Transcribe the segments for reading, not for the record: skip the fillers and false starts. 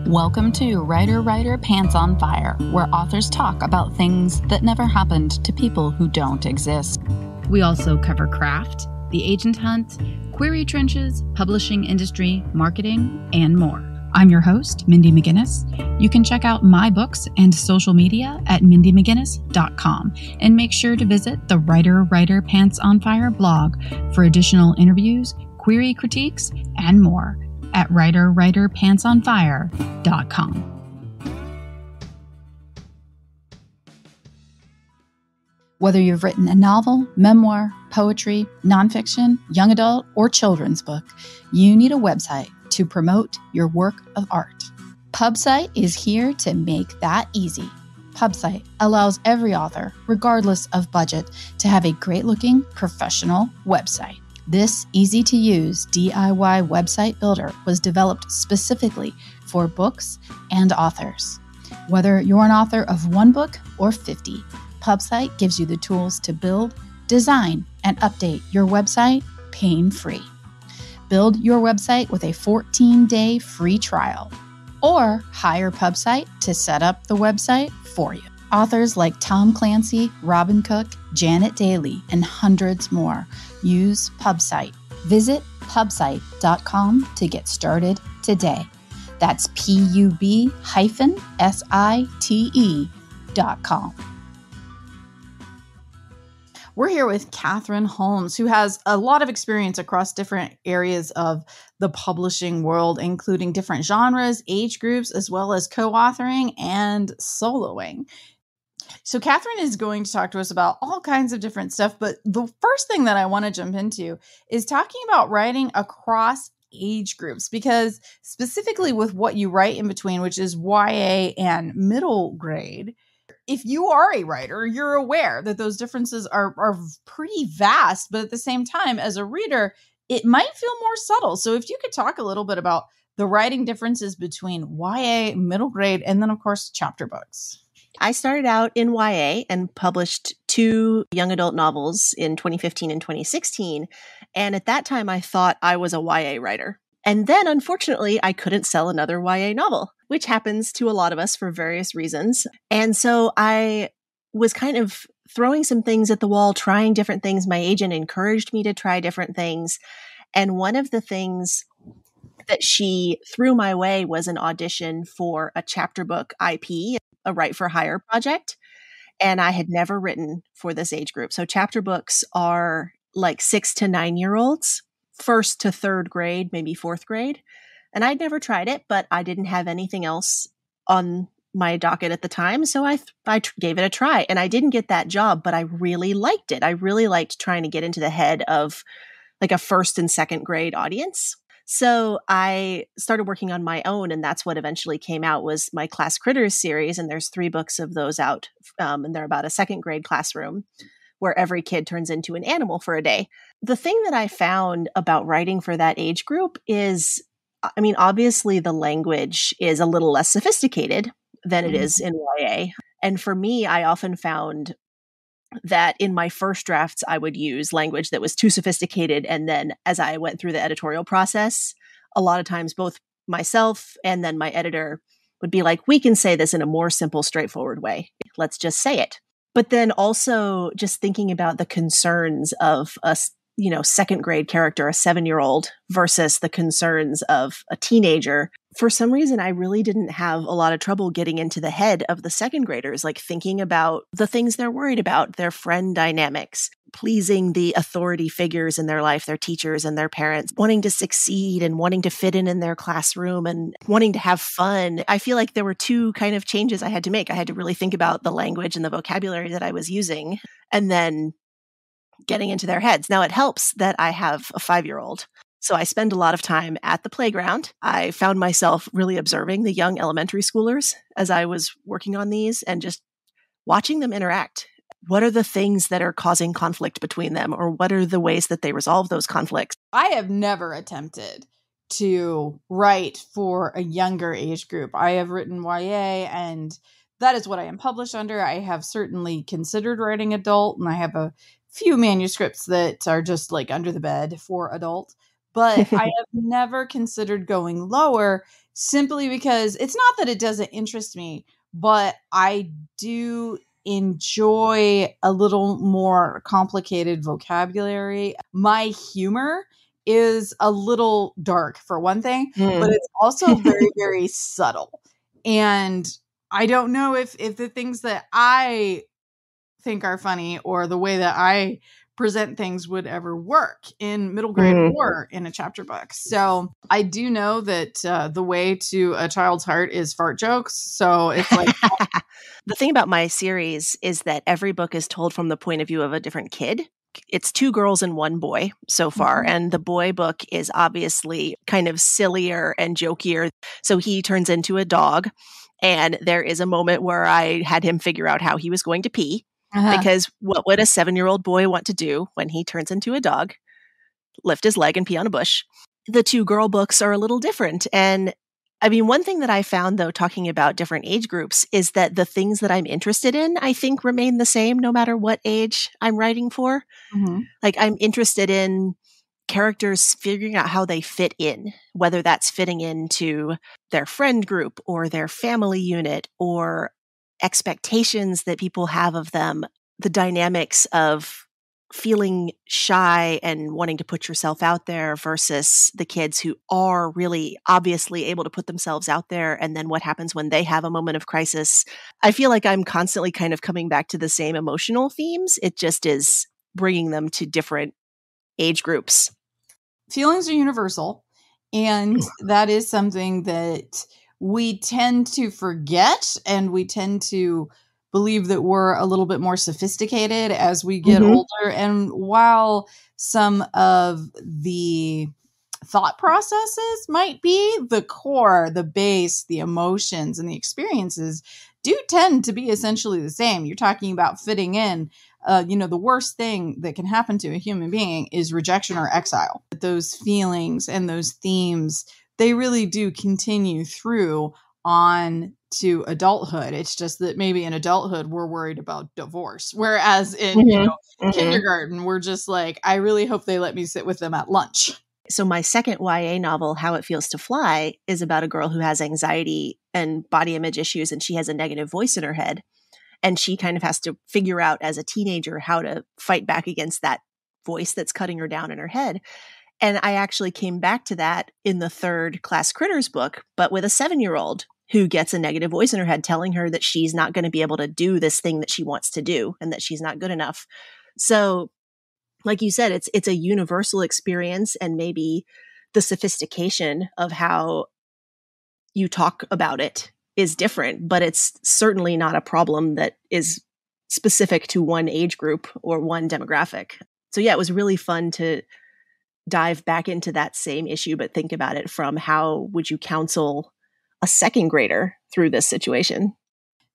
Welcome to Writer Pants on Fire, where authors talk about things that never happened to people who don't exist. We also cover craft, the agent hunt, query trenches, publishing industry, marketing, and more. I'm your host, Mindy McGinnis. You can check out my books and social media at mindymcginnis.com, and make sure to visit the Writer Pants on Fire blog for additional interviews, query critiques, and more at writerpantsonfire.com. Whether you've written a novel, memoir, poetry, nonfiction, young adult, or children's book, you need a website to promote your work of art. PubSite is here to make that easy. PubSite allows every author, regardless of budget, to have a great-looking, professional website. This easy-to-use DIY website builder was developed specifically for books and authors. Whether you're an author of one book or 50, PubSite gives you the tools to build, design, and update your website pain-free. Build your website with a 14-day free trial, or hire PubSite to set up the website for you. Authors like Tom Clancy, Robin Cook, Janet Daly, and hundreds more use PubSite. Visit pubsite.com to get started today. That's pub-site.com. We're here with Kathryn Holmes, who has a lot of experience across different areas of the publishing world, including different genres, age groups, as well as co-authoring and soloing. So Kathryn is going to talk to us about all kinds of different stuff, but the first thing that I want to jump into is talking about writing across age groups, because specifically with what you write in between, which is YA and middle grade, if you are a writer, you're aware that those differences are pretty vast, but at the same time, as a reader, it might feel more subtle. So if you could talk a little bit about the writing differences between YA, middle grade, and then, of course, chapter books. I started out in YA and published 2 young adult novels in 2015 and 2016. And at that time, I thought I was a YA writer. And then, unfortunately, I couldn't sell another YA novel, which happens to a lot of us for various reasons. And so I was kind of throwing some things at the wall, trying different things. My agent encouraged me to try different things. And one of the things that she threw my way was an audition for a chapter book IP, a Write for Hire project. And I had never written for this age group. So chapter books are like 6 to 9-year-olds, 1st to 3rd grade, maybe 4th grade. And I'd never tried it, but I didn't have anything else on my docket at the time. So I gave it a try, and I didn't get that job, but I really liked it. I really liked trying to get into the head of like a 1st and 2nd grade audience. So I started working on my own, and that's what eventually came out was my Class Critters series. And there's 3 books of those out. And they're about a 2nd grade classroom where every kid turns into an animal for a day. The thing that I found about writing for that age group is, I mean, obviously the language is a little less sophisticated than it is in YA. And for me, I often found that in my first drafts, I would use language that was too sophisticated. And then as I went through the editorial process, a lot of times both myself and then my editor would be like, we can say this in a more simple, straightforward way. Let's just say it. But then also just thinking about the concerns of a 2nd grade character, a 7-year-old, versus the concerns of a teenager. For some reason, I really didn't have a lot of trouble getting into the head of the 2nd graders, like thinking about the things they're worried about, their friend dynamics, pleasing the authority figures in their life, their teachers and their parents, wanting to succeed and wanting to fit in their classroom and wanting to have fun. I feel like there were 2 kind of changes I had to make. I had to really think about the language and the vocabulary that I was using, and then getting into their heads. Now, it helps that I have a 5-year-old. So I spend a lot of time at the playground. I found myself really observing the young elementary schoolers as I was working on these and just watching them interact. What are the things that are causing conflict between them, or what are the ways that they resolve those conflicts? I have never attempted to write for a younger age group. I have written YA, and that is what I am published under. I have certainly considered writing adult, and I have a few manuscripts that are just like under the bed for adult, but I have never considered going lower simply because it's not that it doesn't interest me, but I do enjoy a little more complicated vocabulary. My humor is a little dark for one thing, but it's also very, very subtle. And I don't know if the things that I think are funny or the way that I present things would ever work in middle grade or in a chapter book. So I do know that the way to a child's heart is fart jokes. So it's like the thing about my series is that every book is told from the point of view of a different kid. It's 2 girls and 1 boy so far. And the boy book is obviously kind of sillier and jokier. So he turns into a dog. And there is a moment where I had him figure out how he was going to pee. Because what would a 7-year-old boy want to do when he turns into a dog? Lift his leg and pee on a bush. The 2 girl books are a little different. And I mean, one thing that I found, though, talking about different age groups, is that the things that I'm interested in, I think, remain the same no matter what age I'm writing for. Like, I'm interested in characters figuring out how they fit in, whether that's fitting into their friend group or their family unit or expectations that people have of them, the dynamics of feeling shy and wanting to put yourself out there versus the kids who are really obviously able to put themselves out there. And then what happens when they have a moment of crisis. I feel like I'm constantly kind of coming back to the same emotional themes. It just is bringing them to different age groups. Feelings are universal. And that is something that we tend to forget, and we tend to believe that we're a little bit more sophisticated as we get older. And while some of the thought processes might be, the core, the base, the emotions, and the experiences do tend to be essentially the same. You're talking about fitting in. The worst thing that can happen to a human being is rejection or exile. Those feelings and those themes, they really do continue through on to adulthood. It's just that maybe in adulthood, we're worried about divorce. Whereas in, kindergarten, we're just like, I really hope they let me sit with them at lunch. So my second YA novel, How It Feels to Fly, is about a girl who has anxiety and body image issues, and she has a negative voice in her head. And she kind of has to figure out as a teenager how to fight back against that voice that's cutting her down in her head. And I actually came back to that in the 3rd Class Critters book, but with a 7-year-old who gets a negative voice in her head telling her that she's not going to be able to do this thing that she wants to do and that she's not good enough. So, like you said, it's a universal experience, and maybe the sophistication of how you talk about it is different, but it's certainly not a problem that is specific to one age group or one demographic. So yeah, it was really fun to dive back into that same issue, but think about it from how would you counsel a 2nd grader through this situation?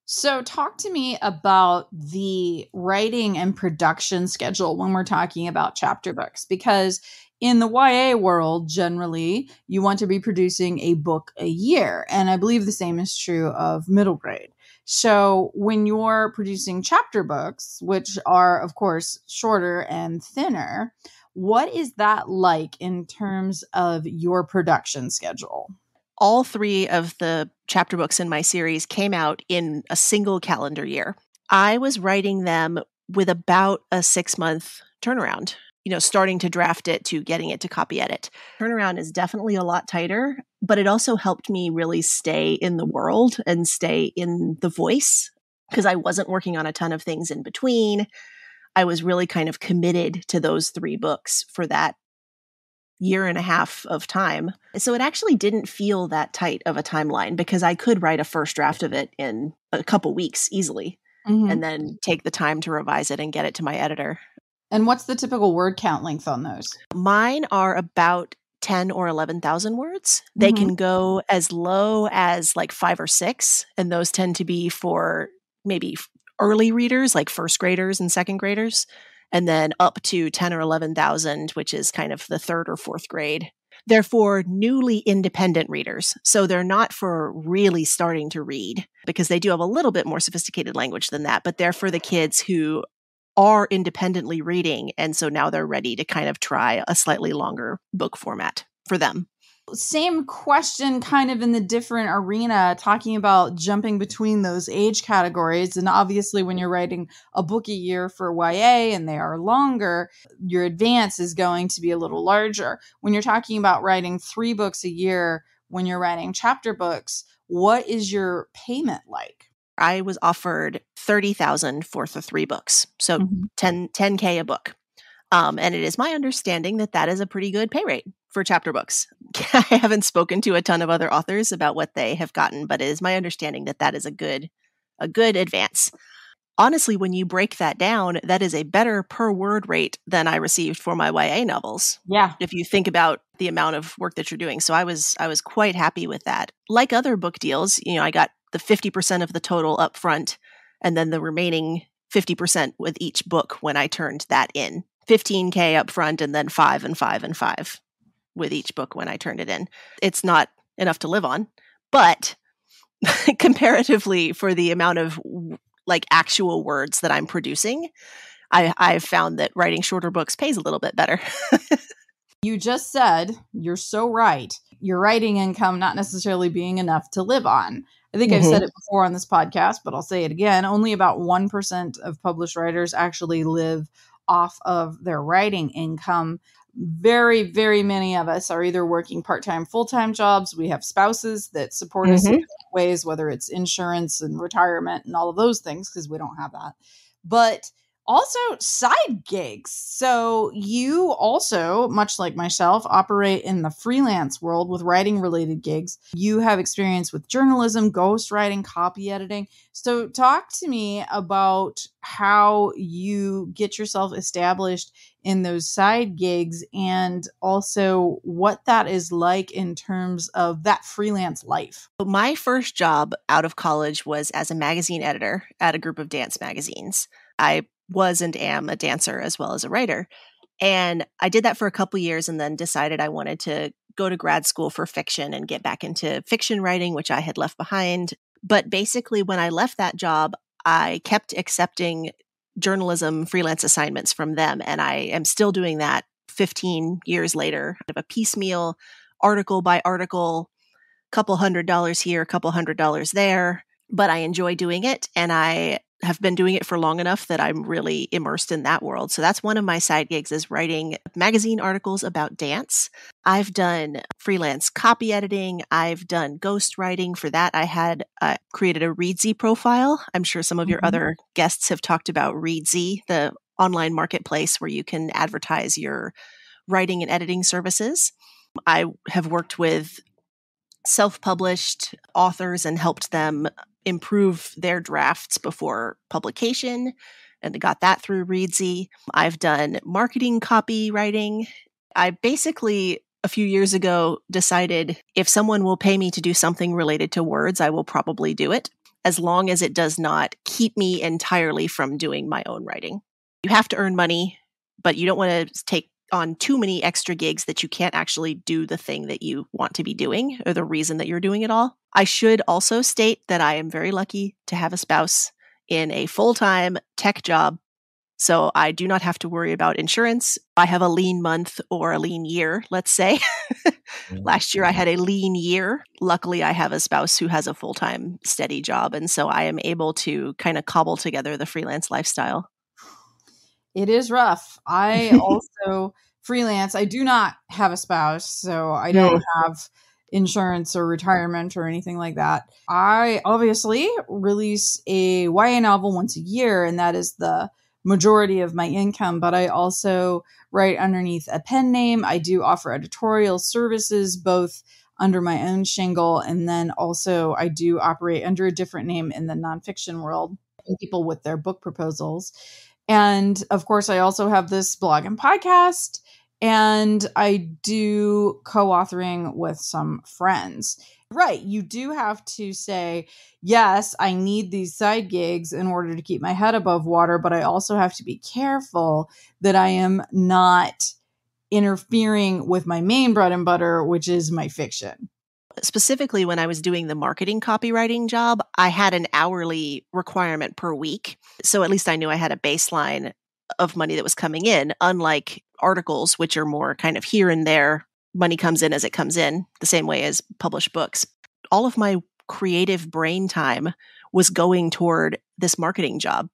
So talk to me about the writing and production schedule when we're talking about chapter books, because in the YA world, generally, you want to be producing a book a year. And I believe the same is true of middle grade. So when you're producing chapter books, which are, of course, shorter and thinner, what is that like in terms of your production schedule? All 3 of the chapter books in my series came out in a single calendar year. I was writing them with about a 6-month turnaround, starting to draft it to getting it to copy edit. Turnaround is definitely a lot tighter, but it also helped me really stay in the world and stay in the voice because I wasn't working on a ton of things in between. I was really kind of committed to those 3 books for that year and a half of time. So it actually didn't feel that tight of a timeline because I could write a first draft of it in a couple weeks easily and then take the time to revise it and get it to my editor. And what's the typical word count length on those? Mine are about 10 or 11,000 words. They can go as low as like 5 or 6, and those tend to be for maybe early readers like 1st graders and 2nd graders. And then up to 10 or 11,000, which is kind of the 3rd or 4th grade. They're for newly independent readers. So they're not for really starting to read because they do have a little bit more sophisticated language than that, but they're for the kids who are independently reading. And so now they're ready to kind of try a slightly longer book format for them. Same question, kind of in the different arena, talking about jumping between those age categories. And obviously, when you're writing a book a year for YA and they are longer, your advance is going to be a little larger. When you're talking about writing 3 books a year, when you're writing chapter books, what is your payment like? I was offered $30,000 for the 3 books. So 10K a book. And it is my understanding that that is a pretty good pay rate for chapter books. I haven't spoken to a ton of other authors about what they have gotten, but it is my understanding that that is a good advance. Honestly, when you break that down, that is a better per word rate than I received for my YA novels. Yeah. If you think about the amount of work that you're doing. So I was quite happy with that. Like other book deals, I got the 50% of the total up front and then the remaining 50% with each book when I turned that in. 15K up front and then 5 and 5 and 5 with each book when I turned it in. It's not enough to live on, but comparatively for the amount of actual words that I'm producing, I've found that writing shorter books pays a little bit better. You just said, you're so right, your writing income not necessarily being enough to live on. I think I've said it before on this podcast, but I'll say it again. Only about 1% of published writers actually live off of their writing income. Very, very many of us are either working part-time, full-time jobs. We have spouses that support us in different ways, whether it's insurance and retirement and all of those things, because we don't have that. But also side gigs. So you also, much like myself, operate in the freelance world with writing related gigs. You have experience with journalism, ghostwriting, copy editing. So talk to me about how you get yourself established in those side gigs and also what that is like in terms of that freelance life. My first job out of college was as a magazine editor at a group of dance magazines. I was and am a dancer as well as a writer. And I did that for a couple years and then decided I wanted to go to grad school for fiction and get back into fiction writing, which I had left behind. But basically, when I left that job, I kept accepting journalism freelance assignments from them. And I am still doing that 15 years later, a piecemeal, article by article, couple $100 here, couple $100 there. But I enjoy doing it. And I have been doing it for long enough that I'm really immersed in that world. So that's one of my side gigs, is writing magazine articles about dance. I've done freelance copy editing. I've done ghostwriting. For that, I had created a Readsy profile. I'm sure some of your other guests have talked about Readsy, the online marketplace where you can advertise your writing and editing services. I have worked with self-published authors and helped them improve their drafts before publication, and got that through Readsy. I've done marketing copywriting. I basically, a few years ago, decided if someone will pay me to do something related to words, I will probably do it, as long as it does not keep me entirely from doing my own writing. You have to earn money, but you don't want to take on too many extra gigs that you can't actually do the thing that you want to be doing or the reason that you're doing it all. I should also state that I am very lucky to have a spouse in a full-time tech job, so I do not have to worry about insurance. I have a lean month or a lean year, let's say. Last year I had a lean year. Luckily, I have a spouse who has a full-time steady job, and so I am able to kind of cobble together the freelance lifestyle. It is rough. I also freelance. I do not have a spouse, so I don't have insurance or retirement or anything like that. I obviously release a YA novel once a year, and that is the majority of my income, but I also write underneath a pen name. I do offer editorial services, both under my own shingle, and then also I do operate under a different name in the nonfiction world, people with their book proposals. And of course, I also have this blog and podcast, and I do co-authoring with some friends. Right. You do have to say, yes, I need these side gigs in order to keep my head above water, but I also have to be careful that I am not interfering with my main bread and butter, which is my fiction. Specifically, when I was doing the marketing copywriting job, I had an hourly requirement per week. So at least I knew I had a baseline of money that was coming in, unlike articles, which are more kind of here and there money comes in as it comes in, the same way as published books. All of my creative brain time was going toward this marketing job.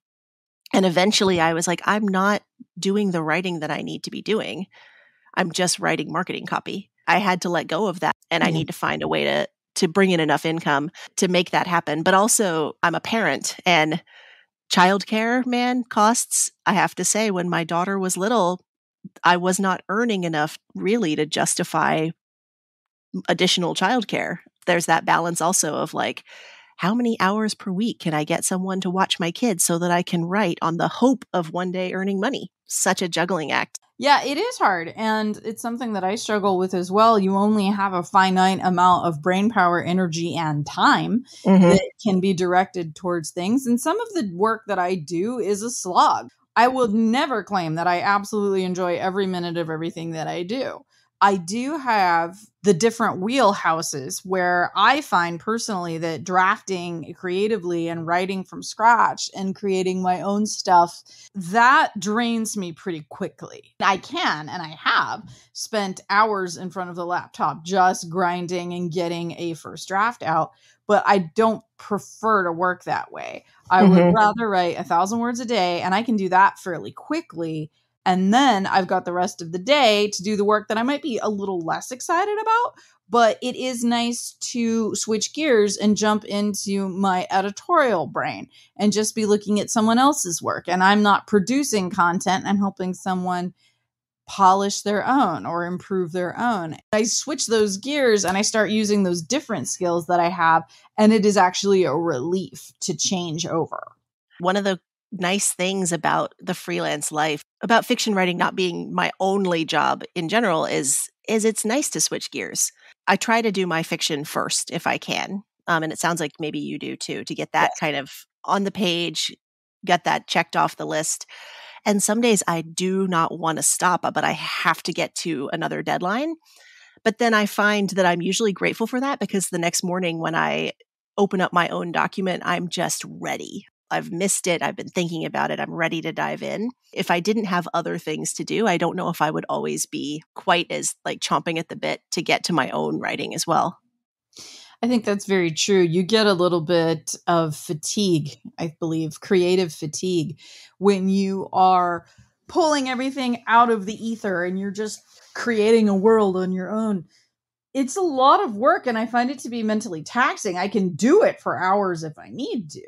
And eventually I was like, I'm not doing the writing that I need to be doing. I'm just writing marketing copy. I had to let go of that, and I need to find a way to bring in enough income to make that happen. But also, I'm a parent, and childcare, man, costs. I have to say, when my daughter was little, I was not earning enough really to justify additional childcare. There's that balance also of like, how many hours per week can I get someone to watch my kids so that I can write on the hope of one day earning money? Such a juggling act. Yeah, it is hard. And it's something that I struggle with as well. You only have a finite amount of brain power, energy, and time that can be directed towards things. And some of the work that I do is a slog. I will never claim that I absolutely enjoy every minute of everything that I do. I do have the different wheelhouses where I find personally that drafting creatively and writing from scratch and creating my own stuff, that drains me pretty quickly. I can, and I have spent hours in front of the laptop just grinding and getting a first draft out, but I don't prefer to work that way. I would rather write 1,000 words a day, and I can do that fairly quickly. And then I've got the rest of the day to do the work that I might be a little less excited about. But it is nice to switch gears and jump into my editorial brain and just be looking at someone else's work. And I'm not producing content. I'm helping someone polish their own or improve their own. I switch those gears and I start using those different skills that I have. And it is actually a relief to change over. One of the nice things about the freelance life, about fiction writing not being my only job in general, is it's nice to switch gears. I try to do my fiction first if I can. And it sounds like maybe you do too, to get that kind of on the page, get that checked off the list. And some days I do not want to stop, but I have to get to another deadline. But then I find that I'm usually grateful for that, because the next morning when I open up my own document, I'm just ready. I've missed it. I've been thinking about it. I'm ready to dive in. If I didn't have other things to do, I don't know if I would always be quite as like chomping at the bit to get to my own writing as well. I think that's very true. You get a little bit of fatigue, I believe, creative fatigue, when you are pulling everything out of the ether and you're just creating a world on your own. It's a lot of work, and I find it to be mentally taxing. I can do it for hours if I need to.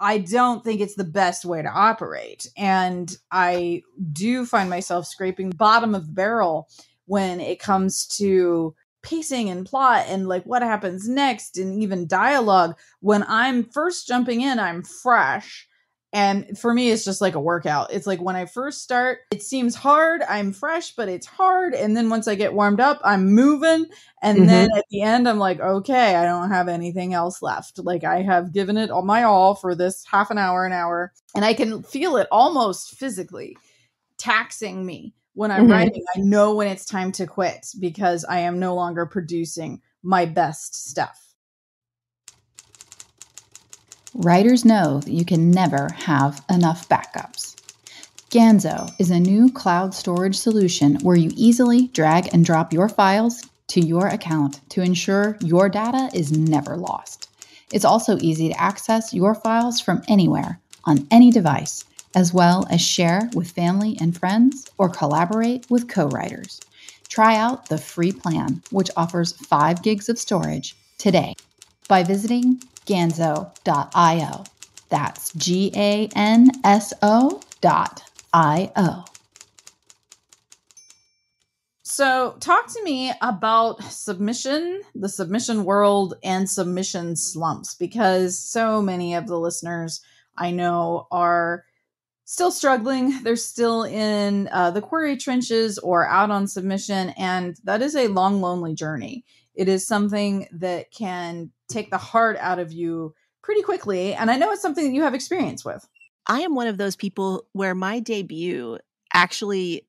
I don't think it's the best way to operate. And I do find myself scraping the bottom of the barrel when it comes to pacing and plot and like what happens next and even dialogue. When I'm first jumping in, I'm fresh. And for me, it's just like a workout. It's like when I first start, it seems hard. I'm fresh, but it's hard. And then once I get warmed up, I'm moving. And then at the end, I'm like, okay, I don't have anything else left. Like I have given it all my all for this half an hour. And I can feel it almost physically taxing me when I'm writing. I know when it's time to quit because I am no longer producing my best stuff. Writers know that you can never have enough backups. Ganso is a new cloud storage solution where you easily drag and drop your files to your account to ensure your data is never lost. It's also easy to access your files from anywhere on any device, as well as share with family and friends or collaborate with co-writers. Try out the free plan, which offers 5 gigs of storage today by visiting Ganso.io. That's Ganso.io. So talk to me about submission, the submission world, and submission slumps, because so many of the listeners I know are still struggling. They're still in the query trenches or out on submission, and that is a long, lonely journey. It is something that can take the heart out of you pretty quickly, and I know it's something that you have experience with. I am one of those people where my debut actually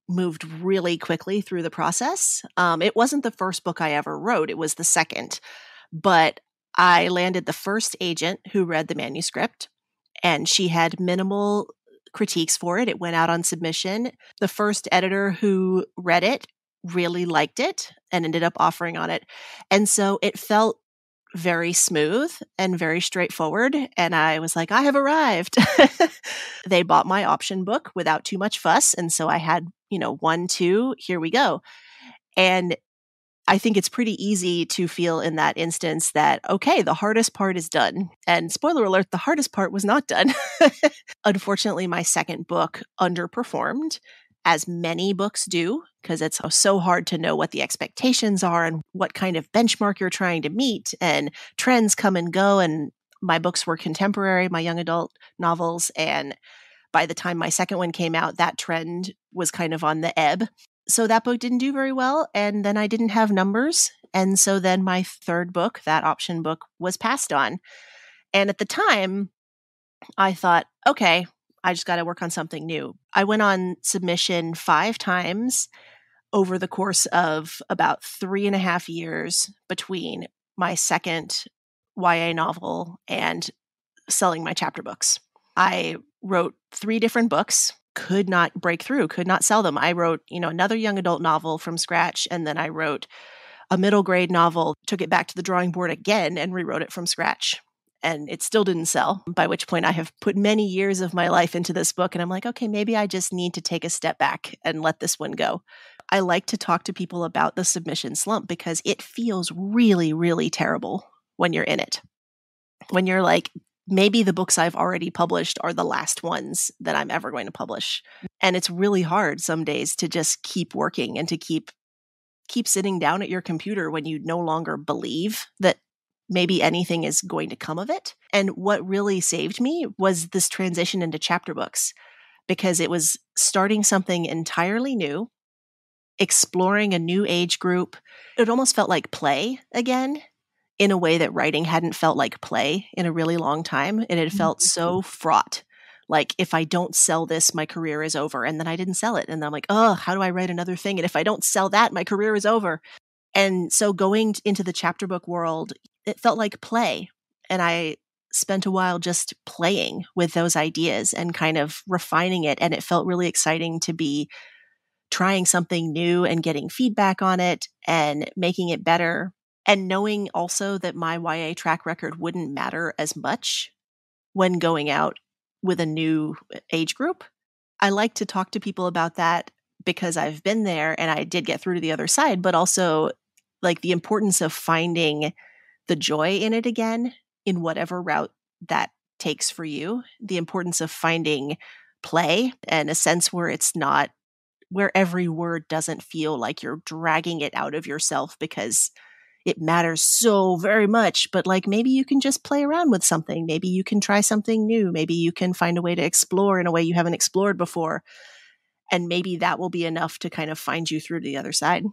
moved really quickly through the process. It wasn't the first book I ever wrote. It was the second. But I landed the first agent who read the manuscript, and she had minimal critiques for it. It went out on submission. The first editor who read it really liked it and ended up offering on it. And so it felt very smooth and very straightforward. And I was like, I have arrived. They bought my option book without too much fuss. And so I had, 1, 2, here we go. And I think it's pretty easy to feel in that instance that, okay, the hardest part is done. And spoiler alert, the hardest part was not done. Unfortunately, my second book underperformed, as many books do, because it's so hard to know what the expectations are and what kind of benchmark you're trying to meet, and trends come and go. And my books were contemporary, my young adult novels. And by the time my second one came out, that trend was kind of on the ebb. So that book didn't do very well. And then I didn't have numbers. And so then my third book, that option book, was passed on. And at the time, I thought, okay, I just got to work on something new. I went on submission 5 times over the course of about 3.5 years between my second YA novel and selling my chapter books. I wrote 3 different books, could not break through, could not sell them. I wrote, another young adult novel from scratch, and then I wrote a middle grade novel, took it back to the drawing board again and rewrote it from scratch. And it still didn't sell, by which point I have put many years of my life into this book. And I'm like, okay, maybe I just need to take a step back and let this one go. I like to talk to people about the submission slump because it feels really, really terrible when you're in it. When you're like, maybe the books I've already published are the last ones that I'm ever going to publish. And it's really hard some days to just keep working and to keep sitting down at your computer when you no longer believe that maybe anything is going to come of it. And what really saved me was this transition into chapter books, because it was starting something entirely new, exploring a new age group. It almost felt like play again, in a way that writing hadn't felt like play in a really long time. And it felt so fraught. Like, if I don't sell this, my career is over. And then I didn't sell it. And I'm like, oh, how do I write another thing? And if I don't sell that, my career is over. And so going into the chapter book world, it felt like play. And I spent a while just playing with those ideas and kind of refining it. And it felt really exciting to be trying something new and getting feedback on it and making it better. And knowing also that my YA track record wouldn't matter as much when going out with a new age group. I like to talk to people about that because I've been there and I did get through to the other side, but also like the importance of finding the joy in it again, in whatever route that takes for you. The importance of finding play and a sense where it's not, where every word doesn't feel like you're dragging it out of yourself because it matters so very much. But like, maybe you can just play around with something. Maybe you can try something new. Maybe you can find a way to explore in a way you haven't explored before. And maybe that will be enough to kind of find you through to the other side.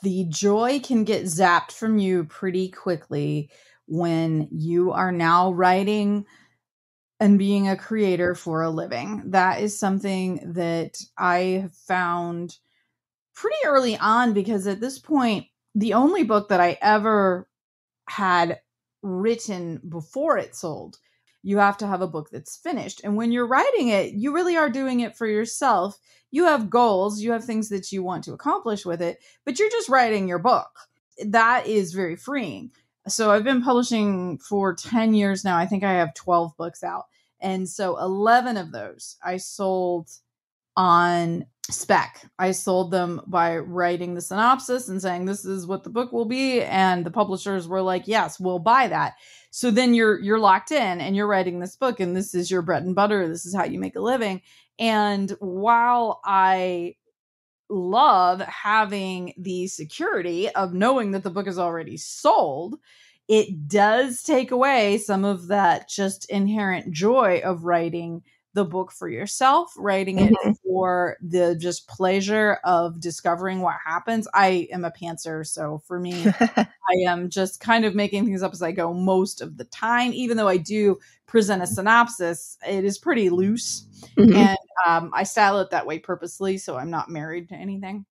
The joy can get zapped from you pretty quickly when you are now writing and being a creator for a living. That is something that I have found pretty early on, because at this point, the only book that I ever had written before it sold, you have to have a book that's finished. And when you're writing it, you really are doing it for yourself. You have goals, you have things that you want to accomplish with it, but you're just writing your book. That is very freeing. So I've been publishing for 10 years now. I think I have 12 books out. And so 11 of those I sold on spec. I sold them by writing the synopsis and saying, this is what the book will be. And the publishers were like, yes, we'll buy that. So then you're locked in and you're writing this book and this is your bread and butter. This is how you make a living. And while I love having the security of knowing that the book is already sold, it does take away some of that just inherent joy of writing the book for yourself, writing it for the just pleasure of discovering what happens. I am a pantser, so for me, I am just kind of making things up as I go most of the time. Even though I do present a synopsis, it is pretty loose. And I style it that way purposely, so I'm not married to anything.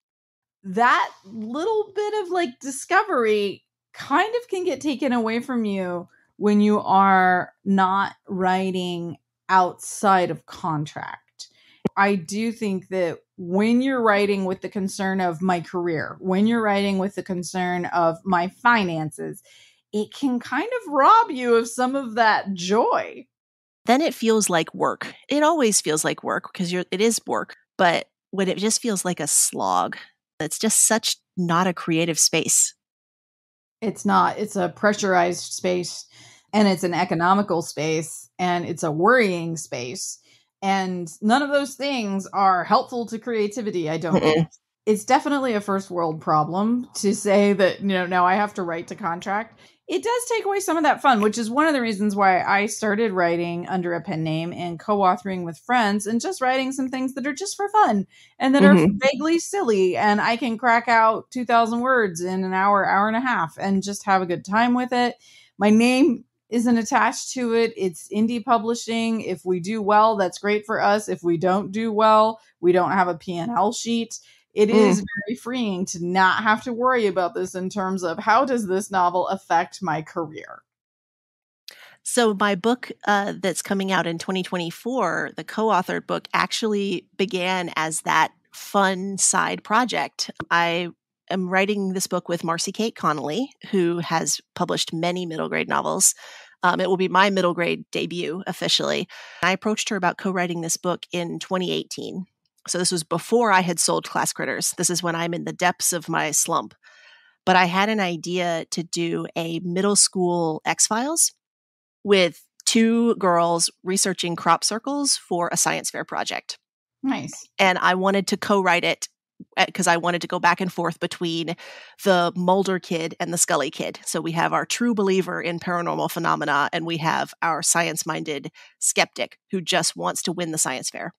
That little bit of like discovery kind of can get taken away from you when you are not writing outside of contract. I do think that when you're writing with the concern of my career, when you're writing with the concern of my finances, it can kind of rob you of some of that joy. Then it feels like work. It always feels like work because it is work. But when it just feels like a slog, it's just such not a creative space. It's not. It's a pressurized space, and it's an economical space, and it's a worrying space. And none of those things are helpful to creativity, I don't think. It's definitely a first world problem to say that, now I have to write to contract. It does take away some of that fun, which is one of the reasons why I started writing under a pen name and co-authoring with friends and just writing some things that are just for fun and that are vaguely silly. And I can crack out 2,000 words in an hour, hour and a half, and just have a good time with it. My name isn't attached to it. It's indie publishing. If we do well, that's great for us. If we don't do well, we don't have a P&L sheet. It is very freeing to not have to worry about this in terms of how does this novel affect my career? So my book that's coming out in 2024, the co-authored book, actually began as that fun side project. I am writing this book with Marcy Kate Connolly, who has published many middle grade novels. It will be my middle grade debut officially. I approached her about co-writing this book in 2018. So this was before I had sold Class Critters. This is when I'm in the depths of my slump. But I had an idea to do a middle school X-Files with two girls researching crop circles for a science fair project. Nice. And I wanted to co-write it because I wanted to go back and forth between the Mulder kid and the Scully kid. So we have our true believer in paranormal phenomena, and we have our science-minded skeptic who just wants to win the science fair.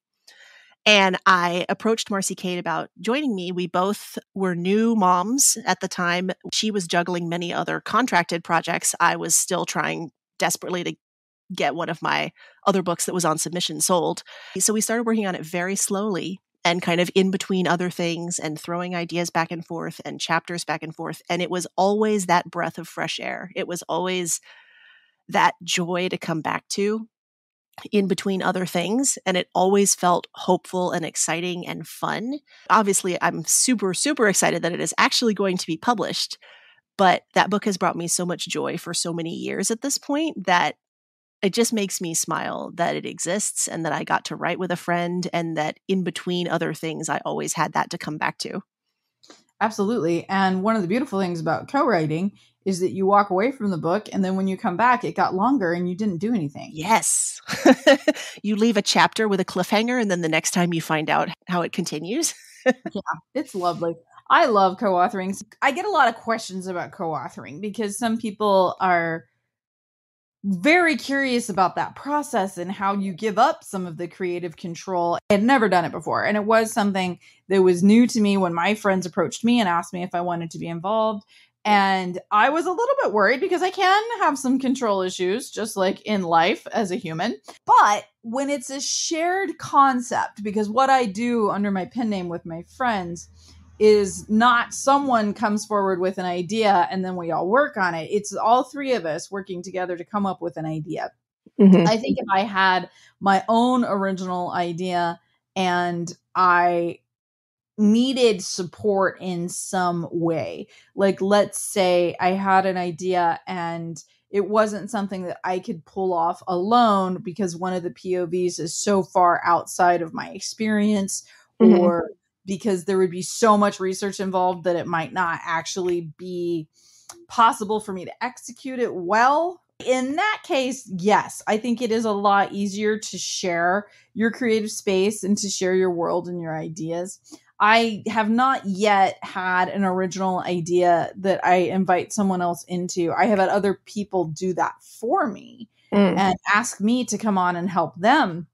And I approached Marcy Kate about joining me. We both were new moms at the time. She was juggling many other contracted projects. I was still trying desperately to get one of my other books that was on submission sold. So we started working on it very slowly and kind of in between other things and throwing ideas back and forth and chapters back and forth. And it was always that breath of fresh air. It was always that joy to come back to in between other things. And it always felt hopeful and exciting and fun. Obviously, I'm super, super excited that it is actually going to be published. But that book has brought me so much joy for so many years at this point that it just makes me smile that it exists and that I got to write with a friend and that in between other things, I always had that to come back to. Absolutely. And one of the beautiful things about co-writing is that you walk away from the book and then when you come back, it got longer and you didn't do anything. Yes. You leave a chapter with a cliffhanger and then the next time you find out how it continues. Yeah, it's lovely. I love co-authoring. I get a lot of questions about co-authoring because some people are very curious about that process and how you give up some of the creative control. I had never done it before. And it was something that was new to me when my friends approached me and asked me if I wanted to be involved. And I was a little bit worried because I can have some control issues, just like in life as a human. But when it's a shared concept, because what I do under my pen name with my friends is not someone comes forward with an idea and then we all work on it. It's all three of us working together to come up with an idea. I think if I had my own original idea and I needed support in some way, like let's say I had an idea and it wasn't something that I could pull off alone because one of the POVs is so far outside of my experience or because there would be so much research involved that it might not actually be possible for me to execute it well. In that case, yes, I think it is a lot easier to share your creative space and to share your world and your ideas. I have not yet had an original idea that I invite someone else into. I have had other people do that for me and ask me to come on and help them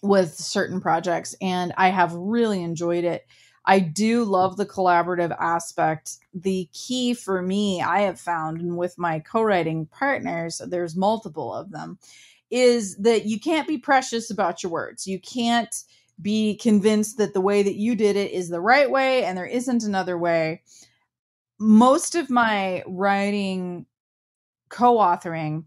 with certain projects. And I have really enjoyed it. I do love the collaborative aspect. The key for me, I have found, and with my co-writing partners, there's multiple of them, is that you can't be precious about your words. You can't be convinced that the way that you did it is the right way and there isn't another way. Most of my writing co-authoring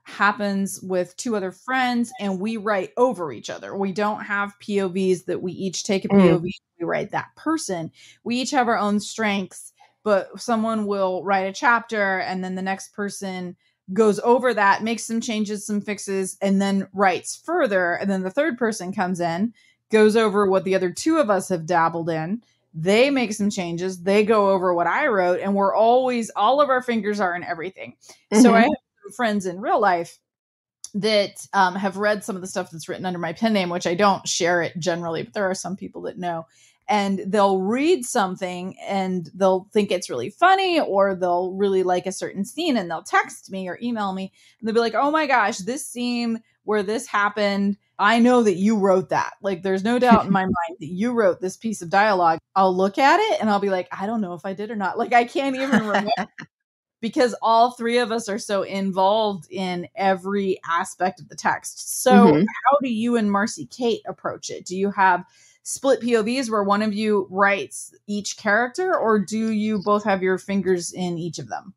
happens with two other friends and we write over each other. We don't have POVs that we each take a POV, we write that person. We each have our own strengths, but someone will write a chapter and then the next person goes over that, makes some changes, some fixes, and then writes further. And then the third person comes in, goes over what the other two of us have dabbled in. They make some changes. They go over what I wrote. And we're always, all of our fingers are in everything. So I have friends in real life that have read some of the stuff that's written under my pen name, which I don't share it generally, but there are some people that know. And they'll read something and they'll think it's really funny, or they'll really like a certain scene and they'll text me or email me and they'll be like, oh my gosh, this scene where this happened, I know that you wrote that. Like, there's no doubt in my mind that you wrote this piece of dialogue. I'll look at it and I'll be like, I don't know if I did or not. Like, I can't even remember. Because all three of us are so involved in every aspect of the text. So how do you and Marcy Kate approach it? Do you have split POVs where one of you writes each character, or do you both have your fingers in each of them?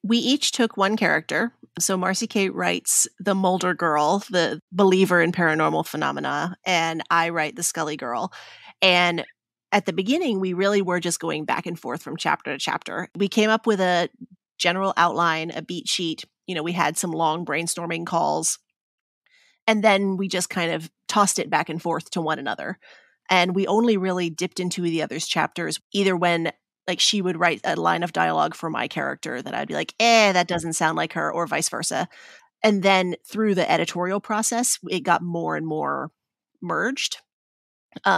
We each took one character. So Marcy Kate writes the Mulder girl, the believer in paranormal phenomena, and I write the Scully girl. And at the beginning, we really were just going back and forth from chapter to chapter. We came up with a general outline, a beat sheet. You know, we had some long brainstorming calls, and then we just kind of tossed it back and forth to one another. And we only really dipped into the other's chapters, either when like she would write a line of dialogue for my character that I'd be like, that doesn't sound like her, or vice versa. And then through the editorial process, it got more and more merged.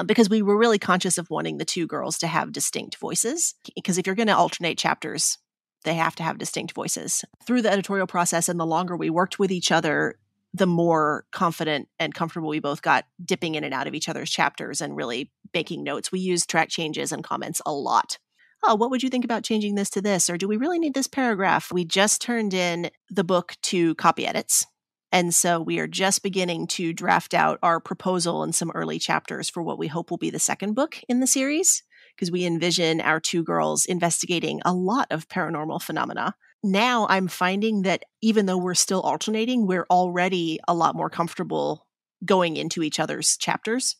Because we were really conscious of wanting the two girls to have distinct voices. Because if you're going to alternate chapters, they have to have distinct voices. Through the editorial process, and the longer we worked with each other, the more confident and comfortable we both got dipping in and out of each other's chapters and really making notes. We used track changes and comments a lot. Oh, what would you think about changing this to this? Or do we really need this paragraph? We just turned in the book to copy edits. And so we are just beginning to draft out our proposal and some early chapters for what we hope will be the second book in the series, because we envision our two girls investigating a lot of paranormal phenomena. Now I'm finding that even though we're still alternating, we're already a lot more comfortable going into each other's chapters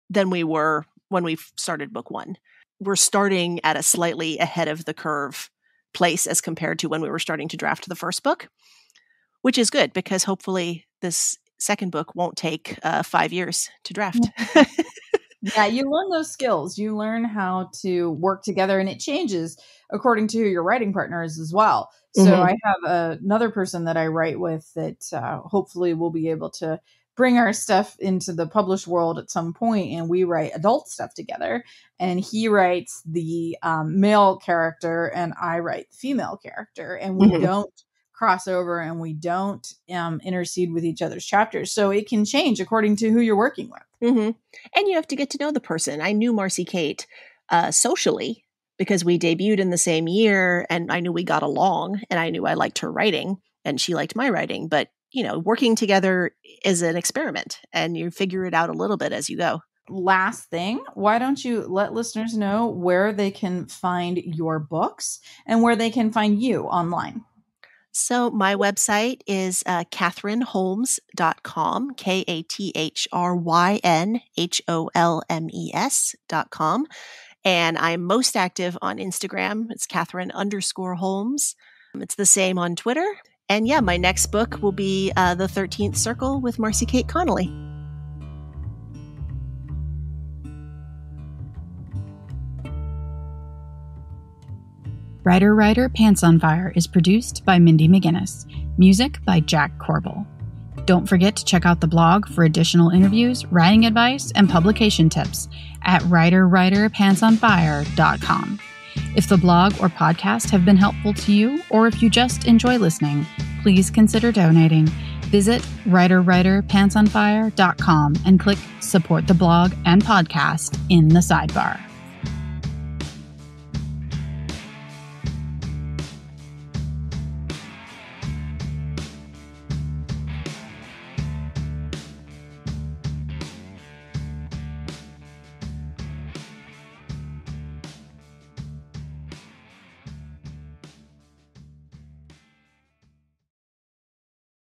than we were when we started book one. We're starting at a slightly ahead of the curve place as compared to when we were starting to draft the first book, which is good because hopefully this second book won't take 5 years to draft. Yeah, you learn those skills. You learn how to work together, and it changes according to who your writing partner is as well. So I have another person that I write with that hopefully will be able to bring our stuff into the published world at some point, and we write adult stuff together. And he writes the male character, and I write the female character, and we don't cross over, and we don't intercede with each other's chapters. So it can change according to who you're working with. And you have to get to know the person. I knew Marcy Kate socially because we debuted in the same year, and I knew we got along, and I knew I liked her writing and she liked my writing. But, you know, working together is an experiment, and you figure it out a little bit as you go. Last thing, why don't you let listeners know where they can find your books and where they can find you online? So my website is kathrynholmes.com, KATHRYNHOLMES.com. And I'm most active on Instagram. It's Kathryn_Holmes. It's the same on Twitter. And yeah, my next book will be The 13th Circle with Marcy Kate Connolly. Writer, Pants on Fire is produced by Mindy McGinnis. Music by Jack Corbel. Don't forget to check out the blog for additional interviews, writing advice, and publication tips at writerpantsonfire.com. If the blog or podcast have been helpful to you, or if you just enjoy listening, please consider donating. Visit writerpantsonfire.com and click Support the Blog and Podcast in the sidebar.